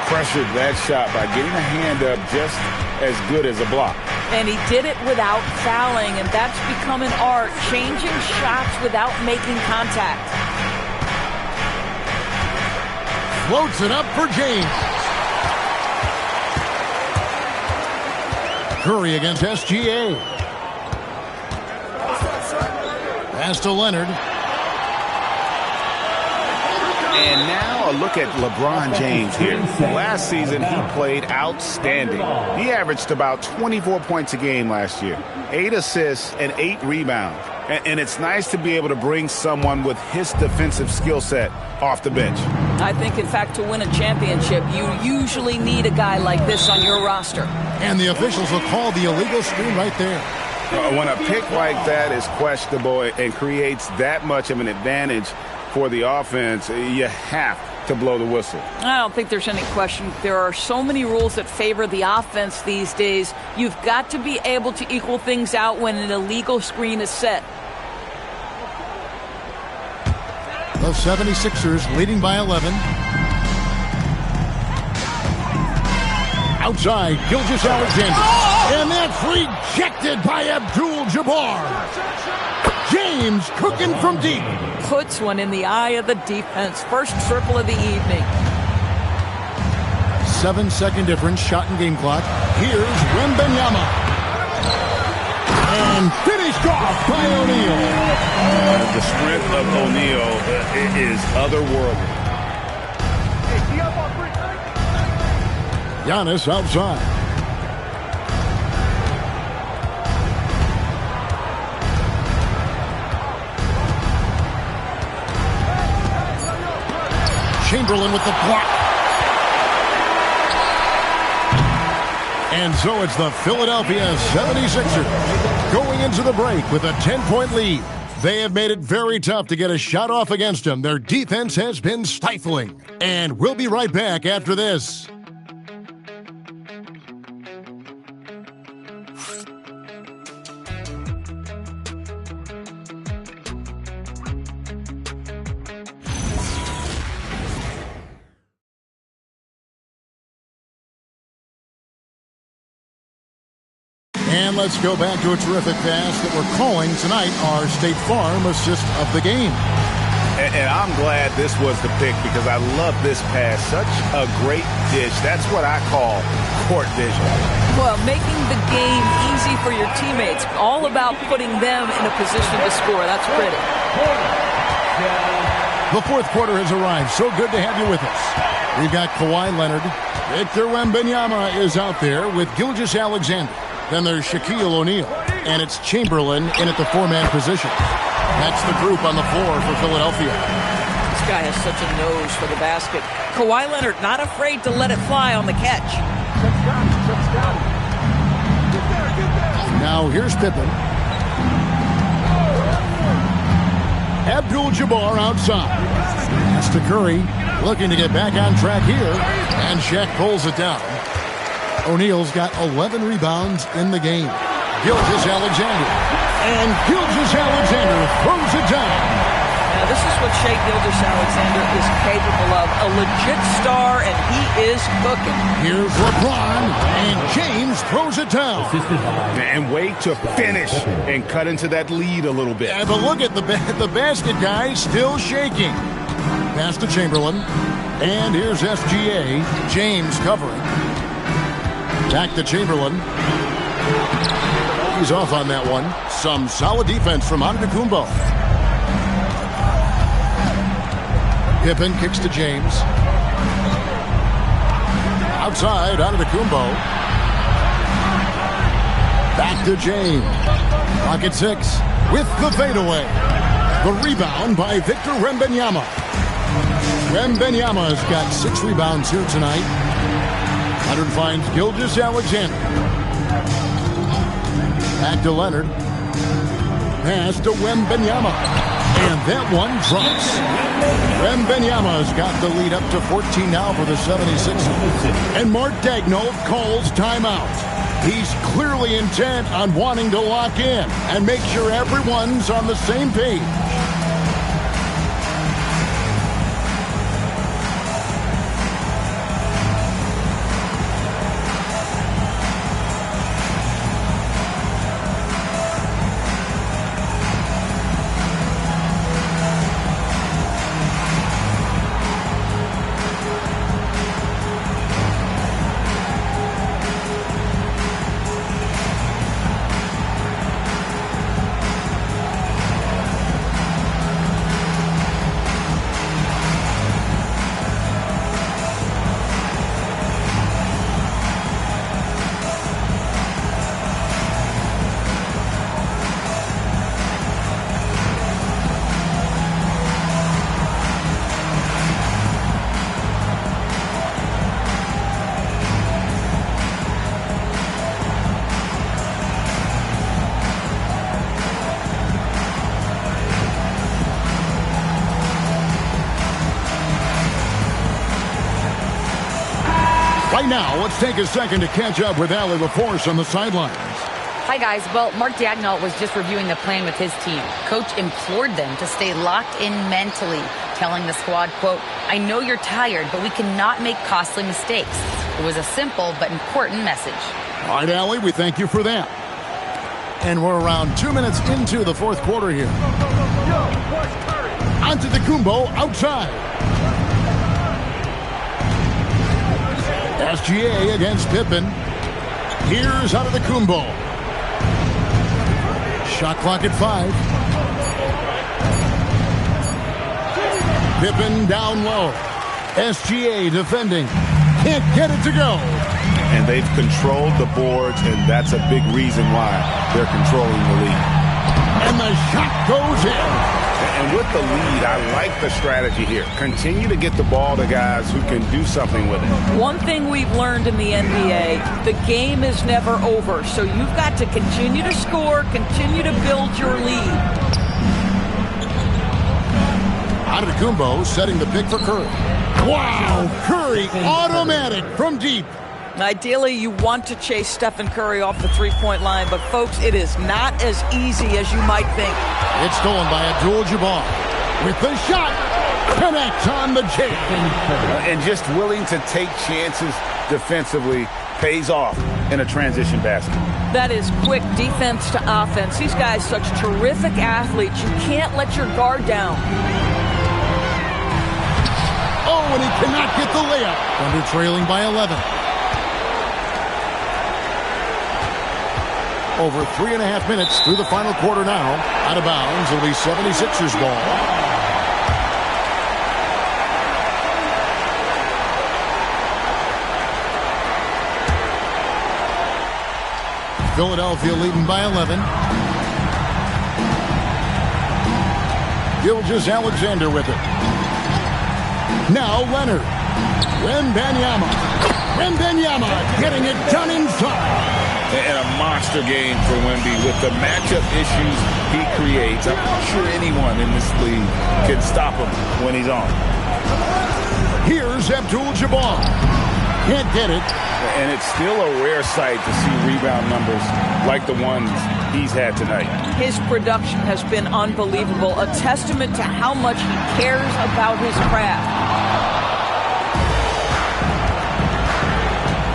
Pressured that shot by getting a hand up just as good as a block. And he did it without fouling, and that's become an art, changing shots without making contact. Floats it up for James. Curry against SGA. Pass to Leonard. And now a look at LeBron James here. Last season, he played outstanding. He averaged about 24 points a game last year, 8 assists and 8 rebounds. And it's nice to be able to bring someone with his defensive skill set off the bench. I think, in fact, to win a championship, you usually need a guy like this on your roster. And the officials will call the illegal screen right there. When a pick like that is questionable and creates that much of an advantage for the offense, you have to blow the whistle. I don't think there's any question. There are so many rules that favor the offense these days. You've got to be able to equal things out when an illegal screen is set. The 76ers leading by 11. Outside, Gilgeous-Alexander. And that's rejected by Abdul-Jabbar. James cooking from deep. Puts one in the eye of the defense. First triple of the evening. 7-second difference, shot and game clock. Here's Wembanyama. And finished off by O'Neal. The strength of O'Neal is otherworldly. Giannis outside. Chamberlain with the block. And so it's the Philadelphia 76ers going into the break with a 10-point lead. They have made it very tough to get a shot off against them. Their defense has been stifling. And we'll be right back after this. And let's go back to a terrific pass that we're calling tonight our State Farm assist of the game. And I'm glad this was the pick because I love this pass. Such a great dish. That's what I call court vision. Well, making the game easy for your teammates. All about putting them in a position to score. That's pretty. The fourth quarter has arrived. So good to have you with us. We've got Kawhi Leonard. Victor Wembanyama is out there with Gilgeous-Alexander. Then there's Shaquille O'Neal. And it's Chamberlain in at the four-man position. That's the group on the floor for Philadelphia. This guy has such a nose for the basket. Kawhi Leonard not afraid to let it fly on the catch. Now here's Pippen. Abdul-Jabbar outside. That's to Curry. Looking to get back on track here. And Shaq pulls it down. O'Neal's got 11 rebounds in the game. Gilgeous-Alexander. And Gilgeous-Alexander throws it down. Now, this is what Shai Gilgeous-Alexander is capable of. A legit star, and he is cooking. Here's LeBron, and James throws it down. And wait to finish and cut into that lead a little bit. Yeah, but look at the basket guy still shaking. Pass to Chamberlain. And here's SGA. James covering. Back to Chamberlain. He's off on that one. Some solid defense from Antetokounmpo. Pippen kicks to James. Outside, Antetokounmpo. Back to James. Clock at 6 with the fadeaway. The rebound by Victor Wembanyama. Wembanyama's got 6 rebounds here tonight. Leonard finds Gilgeous-Alexander. Back to Leonard. Pass to Wembanyama. And that one drops. Wembanyama's got the lead up to 14 now for the 76ers. And Mark Daigneault calls timeout. He's clearly intent on wanting to lock in and make sure everyone's on the same page. Right now, let's take a second to catch up with Allie LaForce on the sidelines. Hi, guys. Well, Mark Daigneault was just reviewing the plan with his team. Coach implored them to stay locked in mentally, telling the squad, quote, "I know you're tired, but we cannot make costly mistakes." It was a simple but important message. All right, Allie, we thank you for that. And we're around 2 minutes into the fourth quarter here. Antetokounmpo outside. SGA against Pippen. Here's Antetokounmpo. Shot clock at 5. Pippen down low. SGA defending. Can't get it to go. And they've controlled the boards, and that's a big reason why they're controlling the lead. And the shot goes in. And with the lead, I like the strategy here. Continue to get the ball to guys who can do something with it. One thing we've learned in the NBA, the game is never over. So you've got to continue to score, continue to build your lead. Antetokounmpo setting the pick for Curry. Wow, Curry automatic from deep. Ideally, you want to chase Stephen Curry off the three-point line, but folks, it is not as easy as you might think. It's stolen by Abdul-Jabbar. With the shot, connect on the jam. And just willing to take chances defensively pays off in a transition basket. That is quick defense to offense. These guys, such terrific athletes. You can't let your guard down. Oh, and he cannot get the layup. Thunder trailing by 11. Over 3.5 minutes through the final quarter now. Out of bounds, it'll be 76ers ball. Philadelphia leading by 11. Gilgeous-Alexander with it. Now Leonard. Wembanyama getting it done inside. And a monster game for Wemby with the matchup issues he creates. I'm not sure anyone in this league can stop him when he's on. Here's Abdul-Jabbar. Can't get it. And it's still a rare sight to see rebound numbers like the ones he's had tonight. His production has been unbelievable, a testament to how much he cares about his craft.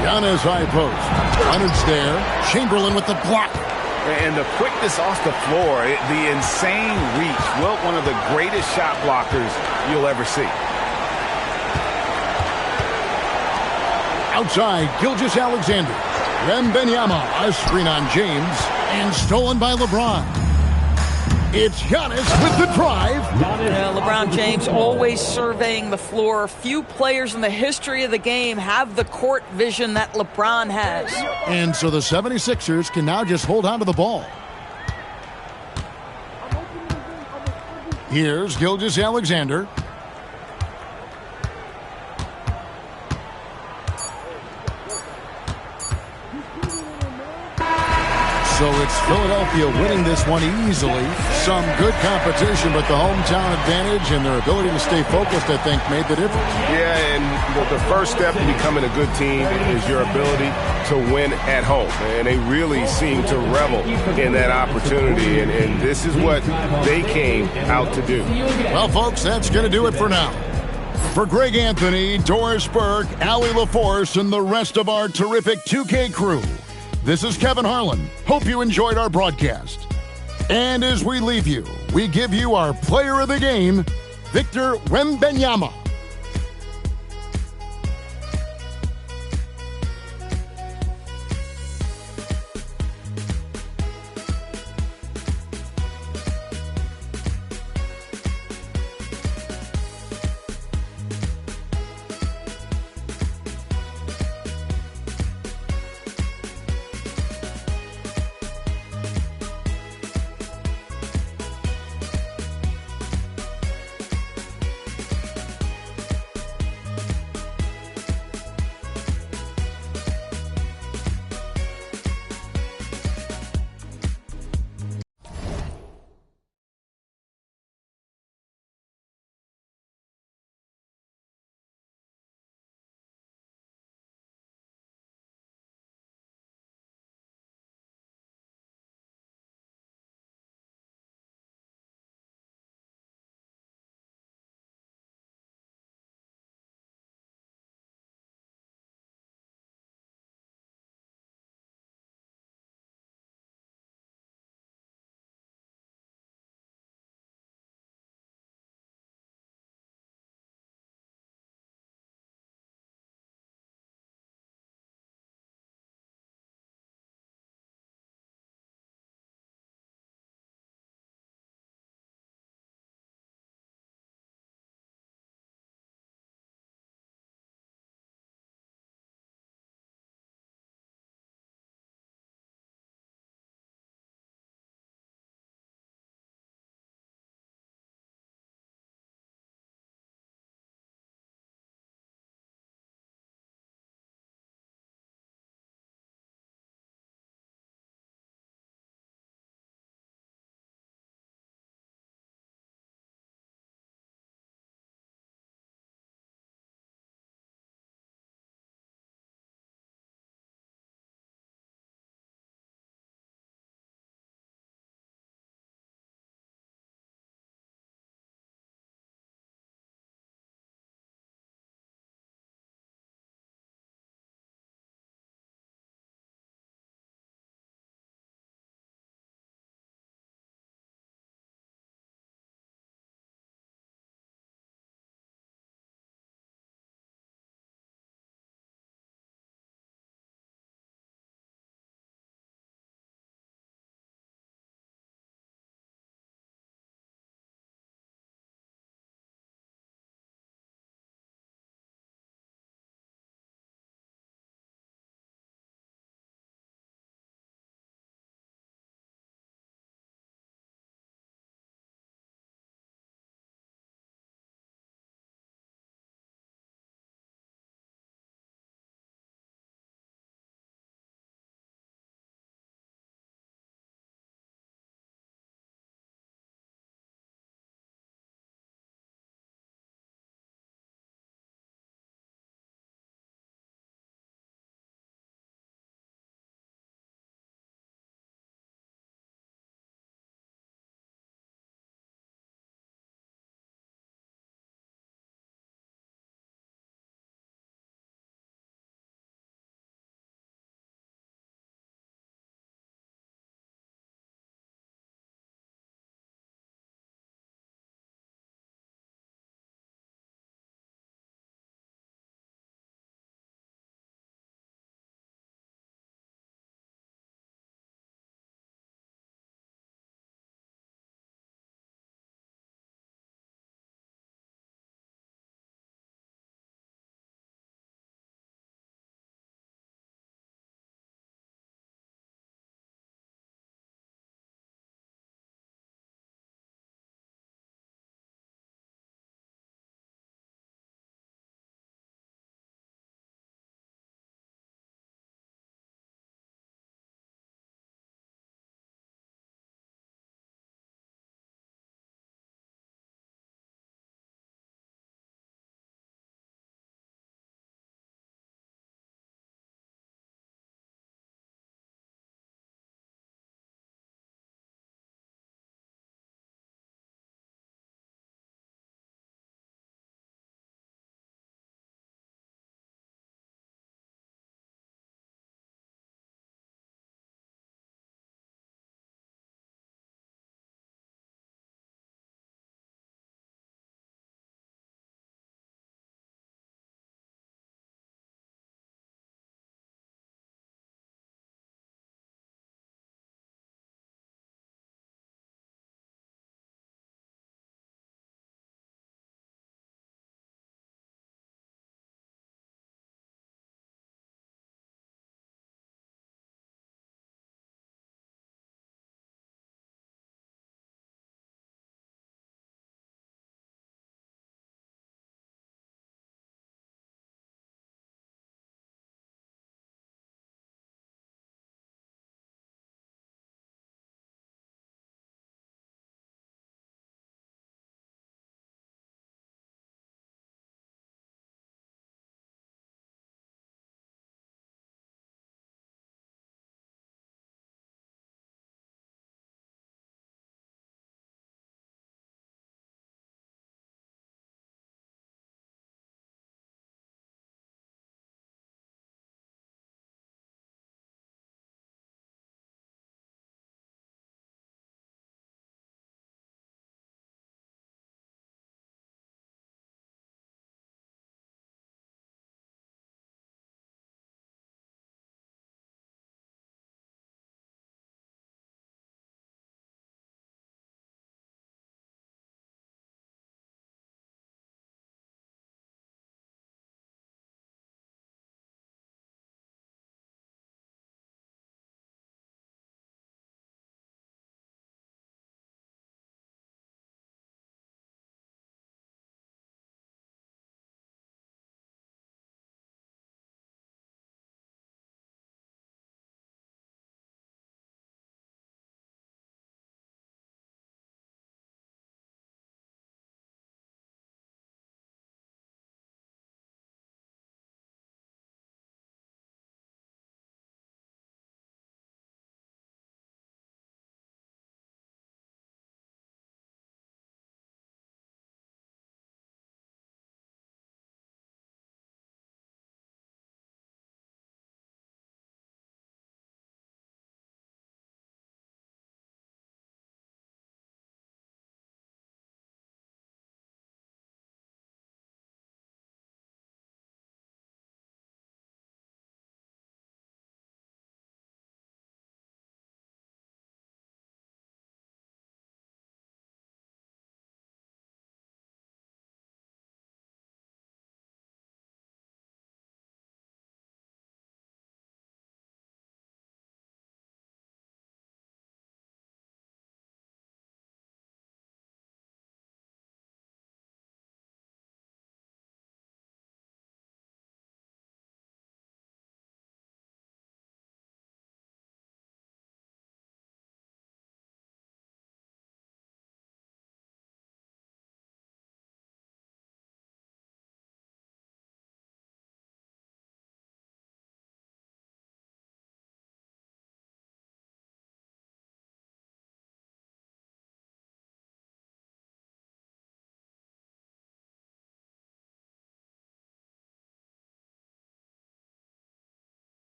Giannis high post. Leonard's there. Chamberlain with the block. And the quickness off the floor, the insane reach. Well, one of the greatest shot blockers you'll ever see. Outside, Gilgeous-Alexander. Wembanyama, a screen on James, and stolen by LeBron. It's Giannis with the drive. LeBron James always surveying the floor. Few players in the history of the game have the court vision that LeBron has. And so the 76ers can now just hold on to the ball. Here's Gilgeous-Alexander. So it's Philadelphia winning this one easily. Some good competition, but the hometown advantage and their ability to stay focused, I think, made the difference. Yeah, and the first step to becoming a good team is your ability to win at home. And they really seem to revel in that opportunity, and this is what they came out to do. Well, folks, that's going to do it for now. For Greg Anthony, Doris Burke, Allie LaForce, and the rest of our terrific 2K crew, this is Kevin Harlan. Hope you enjoyed our broadcast. And as we leave you, we give you our player of the game, Victor Wembanyama.